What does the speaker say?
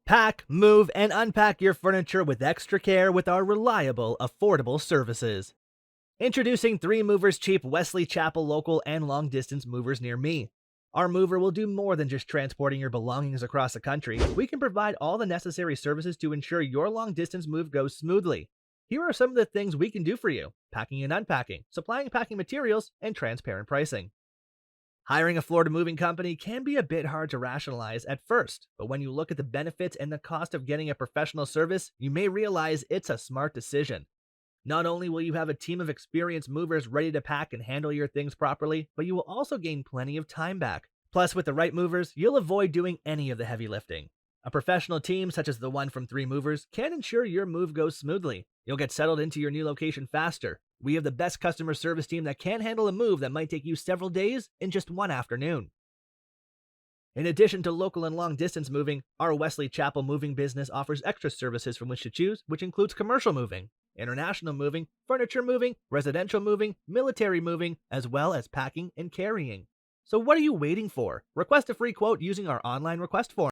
Pack, move, and unpack your furniture with extra care with our reliable, affordable services. Introducing 3 Movers Cheap Wesley Chapel local and long distance movers near me. Our mover will do more than just transporting your belongings across the country. We can provide all the necessary services to ensure your long distance move goes smoothly. Here are some of the things we can do for you: packing and unpacking, supplying packing materials, and transparent pricing. Hiring a Florida moving company can be a bit hard to rationalize at first, but when you look at the benefits and the cost of getting a professional service, you may realize it's a smart decision. Not only will you have a team of experienced movers ready to pack and handle your things properly, but you will also gain plenty of time back. Plus, with the right movers, you'll avoid doing any of the heavy lifting. A professional team, such as the one from 3 Movers, can ensure your move goes smoothly. You'll get settled into your new location faster. We have the best customer service team that can handle a move that might take you several days in just one afternoon. In addition to local and long distance moving, our Wesley Chapel moving business offers extra services from which to choose, which includes commercial moving, international moving, furniture moving, residential moving, military moving, as well as packing and carrying. So what are you waiting for? Request a free quote using our online request form.